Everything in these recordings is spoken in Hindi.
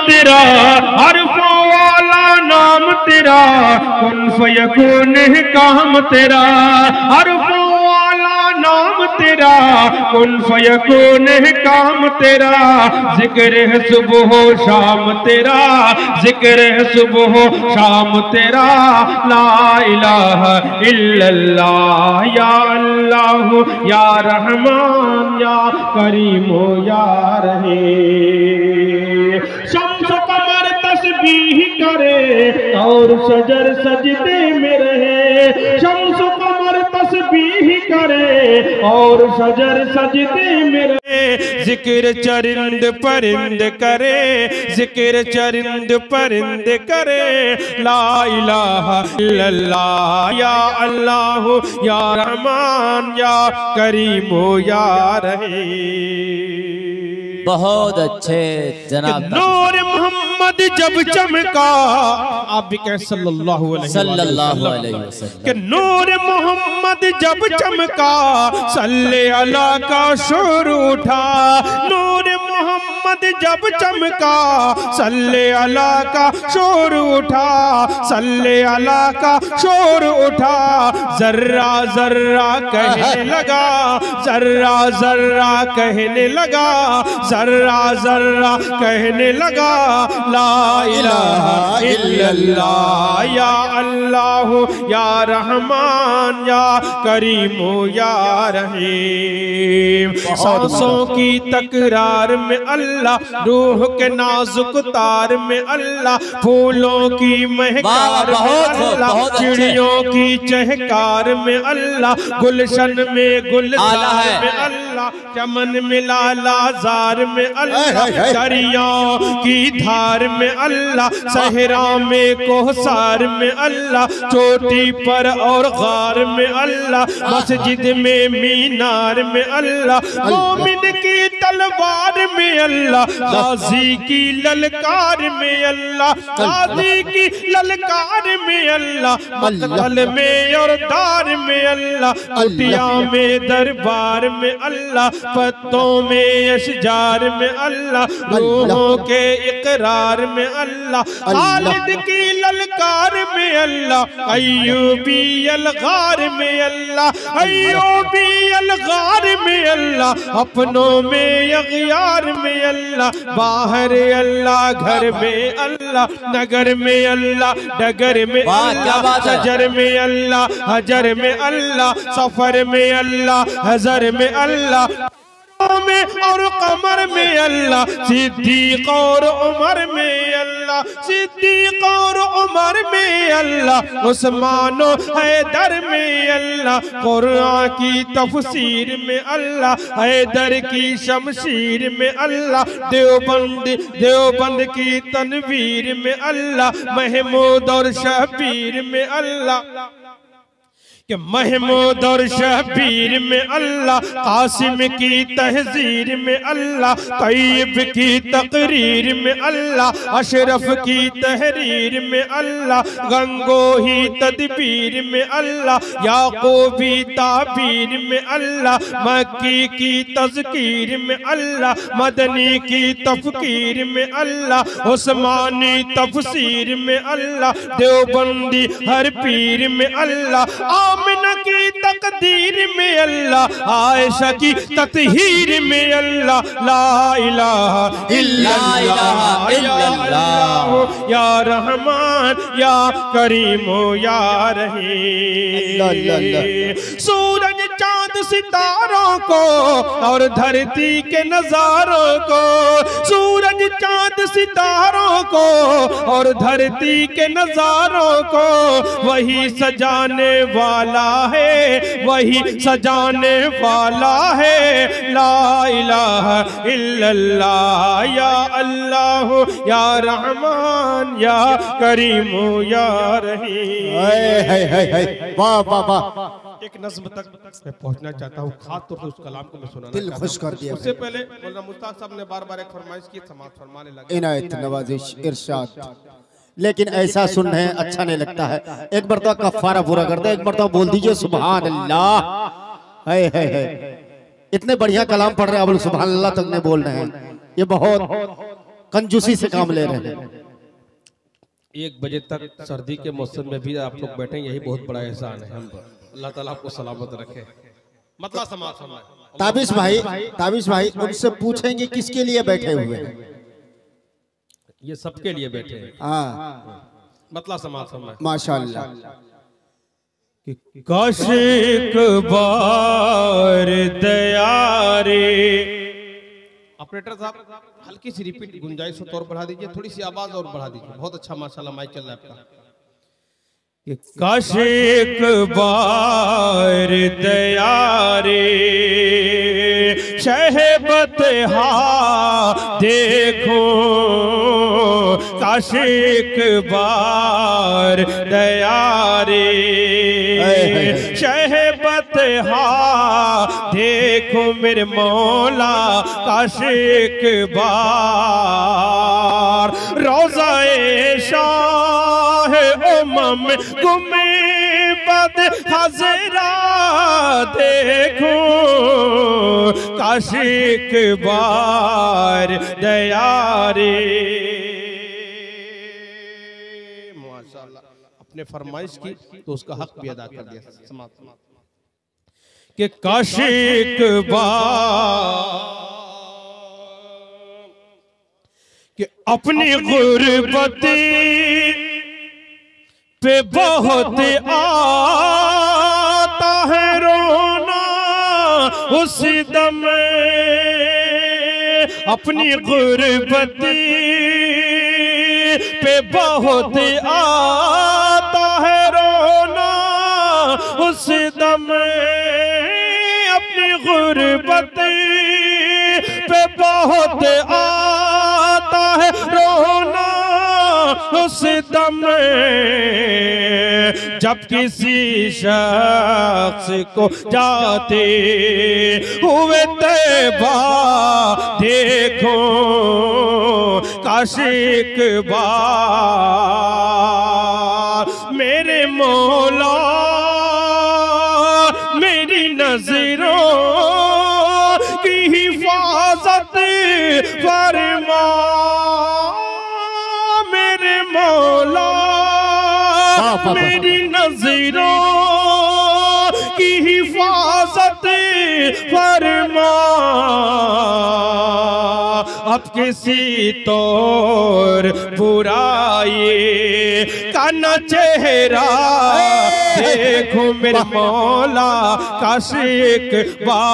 तेरा, हरफों वाला नाम तेरा, कुन फयकून है काम तेरा, हरफों वाला नाम तेरा, कुन फयकून है काम तेरा, जिक्र है सुबह शाम तेरा, जिक्र है सुबह शाम तेरा, ला इलाहा इल्लल्लाह, या अल्लाह या रहमान या करीमो या रहीम। शम्स कमर तस्बीह करे और शजर सजदे में रहे, शम्स कमर तस्बीह करे और शजर सजदे में रहे, जिक्र चरिंद परिंद करे, जिक्र चरिंद परिंद करे, ला इलाहा इल्लल्लाह, या अल्लाह या रहमान या करीमो या रहीम। बहुत अच्छे जनाब। नूर मोहम्मद जब चमका, आप भी कहें सल्लल्लाहु अलैहि वसल्लम, कि नूर मोहम्मद जब चमका, सल्ले अला का शोर उठा, नूर मोहम्मद जब चमका, सल्ले अला का शोर उठा, सल्ले अला का शोर उठा, जर्रा जर्रा कहने लगा, जर्रा जर्रा कहने लगा, जर्रा जर्रा कहने लगा, ला इलाहा इल्लल्लाह, या अल्लाह या रहमान या करीमो या रहीम। सांसों की तकरार में अल्लाह, रूह के नाजुक तार में अल्लाह, फूलों की महकार में अल्लाह, चिड़ियों की चहकार में अल्लाह, गुलशन में गुलजार में अल्लाह, चमन में लालाजार में अल्लाह, दरियाओं की धार में अल्लाह, सहरा में कोहसार में अल्लाह, चोटी पर और गार में अल्लाह, मस्जिद में मीनार में अल्लाह, मोमिन की तलवार में अल्लाह, गाजी की ललकार में अल्लाह, गाजी की ललकार में अल्लाह, मकतल में और दार में अल्लाह, कुटिया में दरबार में अल्लाह, पत्तों में अशजार में अल्लाह, रूहों के इकरार में अल्लाह, खालिद की ललकार में अल्लाह, अय्यूबी अलगार में अल्लाह, अय्यूबी अलगार में अल्लाह, अपनों में अगयार में अल्लाह, बाहर अल्लाह, घर में अल्लाह, नगर में अल्लाह, डगर में अल्लाह, शजर में अल्लाह, हजर में अल्लाह, सफर में अल्लाह, हजर में अल्लाह, में और कमर में अल्लाह, सिद्दीक और उमर में अल्लाह, सिद्दीक और उमर में अल्लाह, उस्मान हैदर में अल्लाह, कुरान की तफसीर में अल्लाह, हैदर की शमशीर में अल्लाह, देवबंद की तनवीर में अल्लाह, महमूद और शबीर में अल्लाह, कि महमूद और शबीर में अल्लाह, कासिम की तहजीर में अल्लाह, तैयब की तकरीर में अल्लाह, अशरफ की तहरीर में अल्लाह, गंगोही तदबीर में अल्लाह, याकूबी ताबीर में अल्लाह, मक्की की तज़कीर में अल्लाह, मदनी की तफकीर में अल्लाह, उस्मानी तफसीर में अल्लाह, देवबंदी हर पीर में अल्लाह, आमिना की तकदीर में अल्लाह, आयशा की ततहीर में अल्लाह, ला इलाहा इल्लल्लाह, या रहमान या करीमो या रहीम। सूरज चांद सितारों को और धरती के नजारों को, सूरज चांद सितारों को और धरती के नजारों को, वही सजाने वाला है, वही सजाने वाला है, ला इलाहा इल्लल्लाह, या अल्लाह या रहमान या करीमो या रहीम। वाह वाह वाह। एक नज़्म तक मैं पहुंचना चाहता हूँ, खास तौर से उस कलाम को मैं सुनाना दिल खुश कर दिया। उससे पहले मौलाना मुश्ताक साहब ने बार-बार एक फरमाइश की, समाज फरमाने लगे, इनायत नवाजिश इरशाद, लेकिन ऐसा सुनने अच्छा नहीं लगता है। एक मरतबा कफ़ारा पूरा कर दे, एक मरतबा बोल दीजिए सुभान अल्लाह। है इतने बढ़िया कलाम पढ़ रहे हैं, अब सुभान अल्लाह तक नहीं बोल रहे हैं, ये बहुत कंजूसी से काम ले रहे हैं। 1 बजे तक सर्दी के मौसम में भी आप लोग बैठे, यही बहुत बड़ा एहसान है हम पर। अल्लाह ताला आपको सलामत रखे। मतलब समाज ताबिश भाई उनसे पूछेंगे किसके लिए बैठे हुए हैं? ये सबके लिए बैठे हैं। हाँ मतलब समाज फरमाए माशाअल्लाह। काश एक बार दयारे। ऑपरेटर साहब हल्की सी रिपीट गुंजाइश हो तो और बढ़ा दीजिए, थोड़ी सी आवाज और बढ़ा दीजिए। बहुत अच्छा माशाल्लाह माइक चल रहा है आपका। काश एक बार दयारे शहबत हा देखो, काश एक बार दयारे शहबत हा देखो मेरे मौला, काश एक बार रोज़ाए शाह उमम गुमे बद हज़रा देखो, काश एक बार दयारे। माशाअल्लाह, अपने फरमाइश की तो उसका हक भी अदा कर दिया समाज कि काश एक बार कि अपनी गुर्बती पे बहुत आता है रोना उस दम, अपनी गुर्बती पे बहुत आता है रोना उस दम, अपनी गुर्बती पे बहुत आता है रोना उस दम, जब किसी शख्स को जाते हुए तैबा देखो, काश एक बार मेरे मौला मेरी नजरों की हिफाजत फरमा, मेरे मौला मेरी नजरों की हिफाजत फरमा, अब किसी तौर बुराई का न चेहरा देखो मेरे मौला, काश एक बार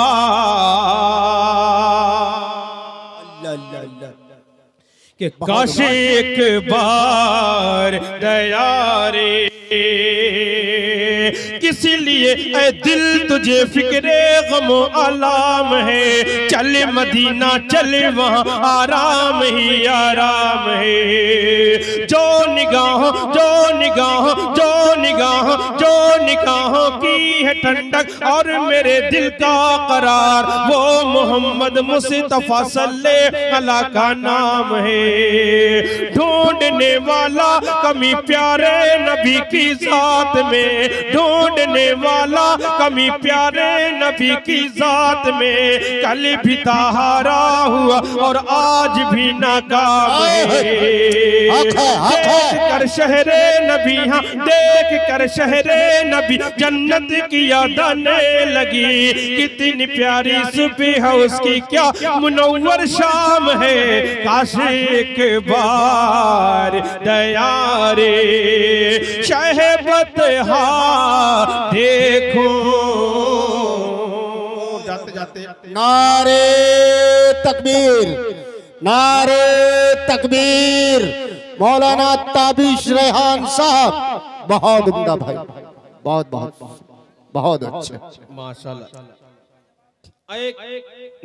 कि काश एक बार दयारे किसी लिए ऐ दिल तुझे फिक्रे गमो आलाम है, चल मदीना चल वहाँ आराम ही आराम है, जो निगाहों जो निगाहों जो निगाहों जो निगाहों की है ठंडक और मेरे दिल का करार, वो मोहम्मद मुस्तफा सल्लल्लाहु अलैहि का नाम है, ढूंढने वाला कमी प्यारे नबी की जात में, ढूंढने वाला कमी प्यारे नबी की जात में, कल भी ताहारा हुआ और आज भी नाकाम है, देख कर शहरे नबी, हाँ देख कर शहरे नबी जन्नत की याद आने लगी, कितनी प्यारी सुबह है उसकी क्या मुनव्वर शाम है, काश एक बार दयारे शहबत हा देखो। जाते जाते नारे तकबीर, नारे तकबीर। मौलाना ताबिश रेहान साहब बहुत उम्दा भाई, बहुत बहुत बहुत अच्छे माशाल्लाह। एक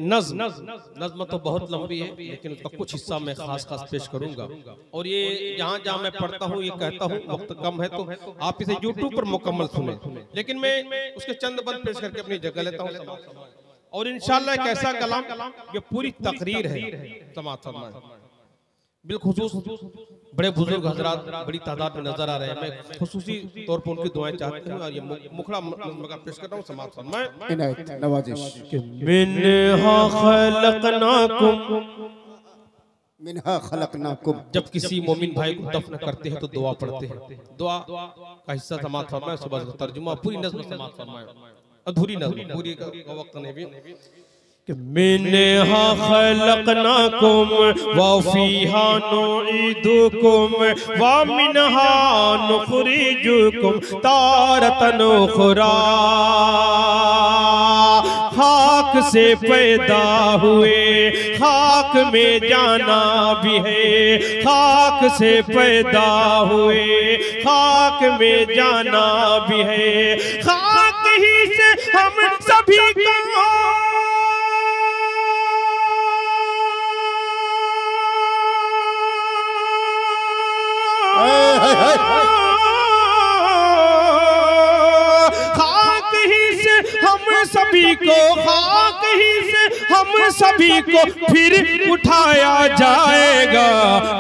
नज़्म तो बहुत लंबी है लेकिन उसका कुछ हिस्सा मैं खास पेश करूंगा, और ये जहाँ जहाँ मैं पढ़ता हूँ ये कहता हूँ, वक्त कम है तो आप इसे YouTube पर मुकम्मल सुने, लेकिन मैं उसके चंद बंद पेश करके अपनी जगह लेता हूँ, और इंशाअल्लाह एक ऐसा कलाम ये पूरी तकरीर है समाअत फरमाएं। बिलखुसूस बड़े बुजुर्ग हजरात बड़ी तादाद में नजर आ रहे हैं, मैं खुसूसी तौर पर उनकी दुआएं चाहता हूँ और ये मुखड़ा मगा पेश कर रहा हूँ समाअत फरमाएं। नवाजिश मिन्हा खलकनाकुम मिनहा खलकनाकुम। जब किसी मोमिन भाई को दफन करते हैं तो दुआ पढ़ते हैं। दुआ का हिस्सा समाप्त फरमाए, सुबह का तर्जुमा पूरी नज़्म समाप्त फरमाए, अधूरी नज़्म पूरी का वक्त नहीं भी कि मिनहा खलकनाकुम व फीहा नुईदुकुम व मिनहा नुखरिजुकुम तारतन उखरा। खाक से पैदा हुए खाक में जाना भी है, खाक से पैदा हुए खाक में जाना भी है, खाक ही से हम सभी को खाक ही से हम सभी को, खाक ही से हम सभी को फिर उठाया जाएगा।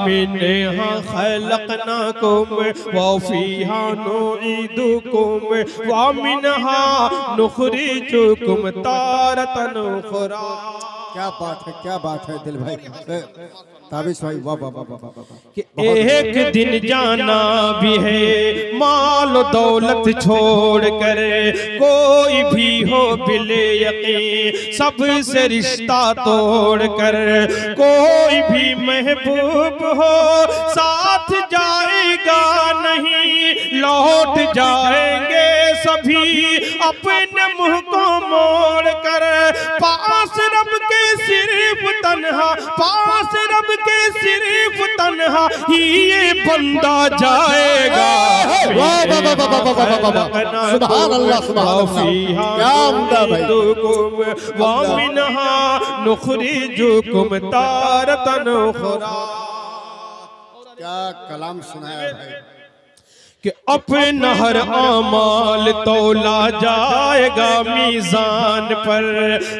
मिनहा खलकनाकुम व फीहा नुईदुकुम व मिनहा नुखरिजुकुम तारतन उखरा। क्या बात है, क्या बात है दिल भाई, ताबिश भाई, वाह वाह वाह वाह वाह। कि एक दिन जाना भी है माल दौलत छोड़ कर, कोई भी हो बिले यकीन सबसे रिश्ता तोड़ कर, कोई भी महबूब हो साथ जाएगा नहीं, लौट जाएंगे सभी अपने मुंह को मोड़ कर। पास रब के सिर्फ तन्हा, पास रब के सिर्फ तन्हा ही ये बंदा जाएगा। वाह वाह वाह वाह वाह वाह वाह वाह, सुभान अल्लाह सुभान अल्लाह, क्या उम्दा भाई। व मिनहा नुखरिजुकुम तारतन उखरा। क्या कलाम सुनाया भाई कि अपना हर आमाल तौला जाएगा मीज़ान पर,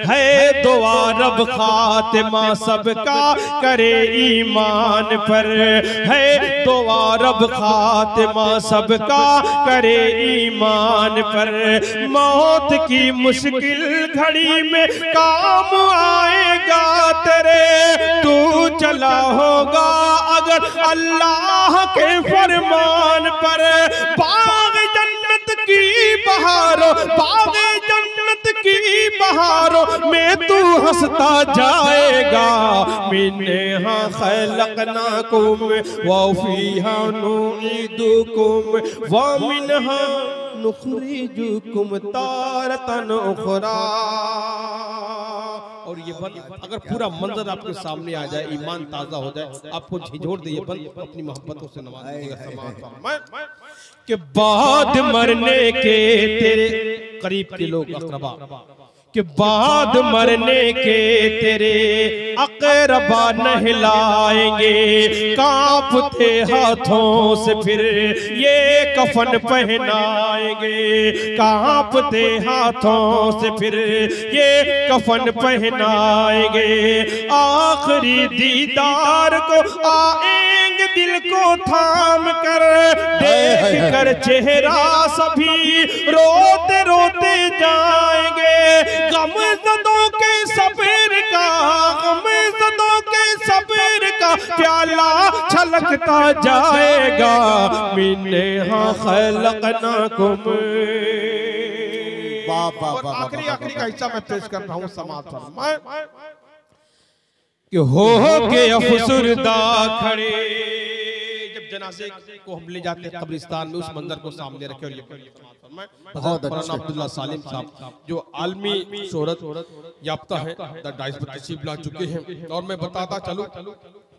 है दुआ रब खातिमा सबका करे ईमान पर, है दुआ रब खातिमा सबका करे ईमान पर। मौत की मुश्किल घड़ी में काम आएगा तेरे, तू चला होगा अगर अल्लाह के फरमान पर। बाग जन्नत की बहारों, बाग जन्नत की बहारों में तू हंसता जाएगा। मिनहा खलकनाकुम व फीहा नुईदुकुम व मिनहा नुखरिजुकुम तारतन उखरा। और ये बंद अगर पूरा मंजर आपके सामने आ जाए, ईमान ताजा हो जाए, आपको झिझोड़ दे ये बंद अपनी मोहब्बतों से नवाज देगा। कि बाद मरने के तेरे करीब के लोग अक़रबा, कि बाद मरने के तेरे अक़रबा नहलाएंगे, कांपते हाथों से फिर ये कफन पहनाएंगे, कांपते हाथों से फिर ये कफन पहनाएंगे। आखिरी दीदार को आएंगे दिल को थाम कर, देख कर चेहरा सभी रोते रोते जाएंगे। गमज़दों के सब्र का, गमज़दों के सब्र का प्याला छलकता जाएगा। मिनहा खलकनाकुम। आखिरी आखिरी का हिस्सा मैं पेश कर रहा हूँ, समाप्त फरमाए कि हो के अफसरदा खड़े। जब जनाजे को हम ले जाते हैं कब्रिस्तान में, उस मंजर को सामने रखे और ये बहुत अच्छा अब्दुल्ला सालिम साहब जो आलमी शोहरत याफ्ता है, डाइस पर तशरीफ ला चुके हैं। और मैं बताता चलूं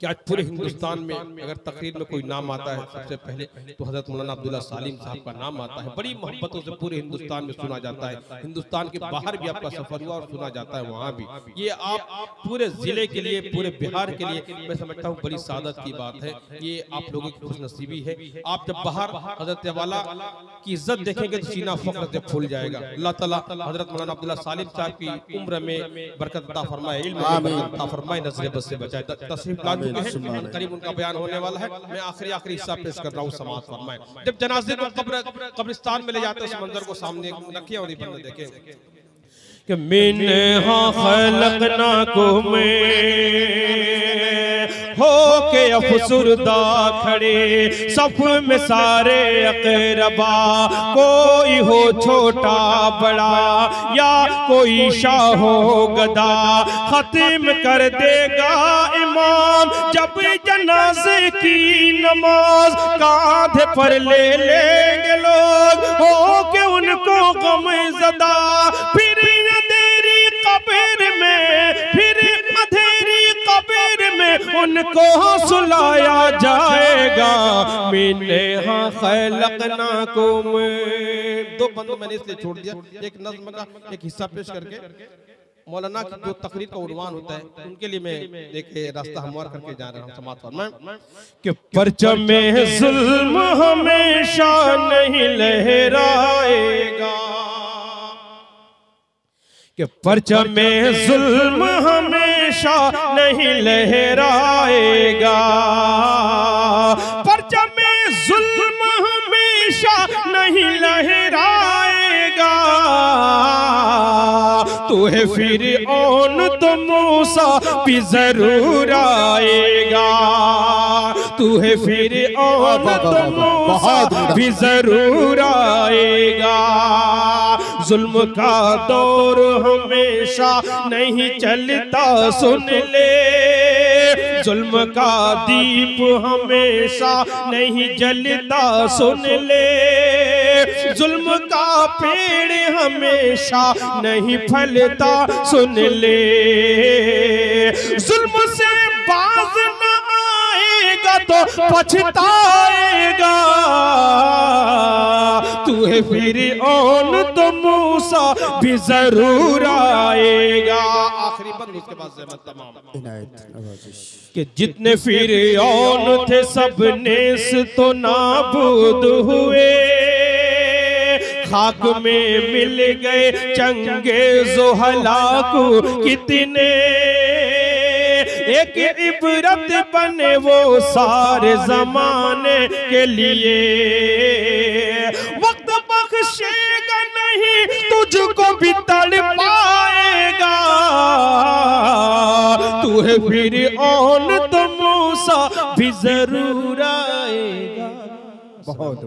कि आज पूरे हिंदुस्तान में अगर तकरीर में कोई नाम आता है सबसे पहले तो हजरत मौलाना अब्दुल्ला सालिम साहब का नाम आता है। बड़ी मोहब्बतों से पूरे हिंदुस्तान में सुना जाता है, हिंदुस्तान के बाहर भी आपका सफर हुआ और सुना जाता है वहाँ भी। ये आप पूरे जिले के लिए, पूरे बिहार के लिए मैं समझता हूँ बड़ी सादत की बात है। ये आप लोगों की खुशनसीबी है। आप जब बाहर हजरत वाला की इज्जत देखेंगे तो सीना फख्र से फूल जाएगा। अल्लाह ताला हजरत मौलाना अब्दुल्ला सालिम साहब की उम्र में बरकत अता फरमाए, इल्म में बरकत अता फरमाए, नजर बद से बचाए। तशरीफ ला चुके हैं, करीब उनका बयान होने वाला है। मैं आखिरी हिस्सा पेश कर रहा हूँ, समाअत फरमाए। जब जनाजे को कब्रिस्तान में ले जाते हैं, उस मंजर को सामने रखिए और ये बंदे देखें कि मिनहा खलकनाकुम हो के अफसुरदा खड़े सफ में सारे अकरबा, कोई हो छोटा बड़ा या कोई शाह हो गदा, खत्म कर देगा इमाम जब जनाजे की नमाज, कांधे पर ले लेंगे लोग हो के उनको गम ज़दा, फिर अंधेरी कब्र में, फिर अंधेरी कब्र में उनको सुलाया जाएगा। मैंने हाँ खलकनाकुम। दो बंदों मैंने इसलिए छोड़ दिया, एक नज़्म का एक हिस्सा पेश करके मौलाना की जो तकरीर का उन्वान होता है उनके लिए मैं एक रास्ता हमवार करके जा रहा हूँ। समात फरमाएं कि परचम में जुल्म हमेशा नहीं लहराएगा, कि परचम में जुल्म हमेशा नहीं लहराएगा, परचम में जुल्म हमेशा नहीं लहराएगा, तू है फिर औन तो मूसा भी जरूर आएगा, तू है फिर औन तो मूसा भी जरूर आएगा। जुल्म का दौर हमेशा नहीं चलता सुन ले, जुल्म का दीप हमेशा नहीं जलता सुन ले, जुल्म का पेड़ हमेशा नहीं फलता सुन ले, जुल्म से बाज न आएगा तो पछताएगा, तू है फिर औन तो मूसा भी जरूर आएगा। आखिरी बंद उसके बाद ज़हमत तमाम कि जितने फिर औन थे सब नेस तो नाबूद हुए, खाक में मिल गए चंगेज़ो हलाकू कितने, एक इबरत बने वो सारे जमाने के लिए, वक्त बख्शेगा नहीं तुझको भी तड़ पाएगा, तू है फिर औन तो मूसा भी जरूर आएगा। बहुत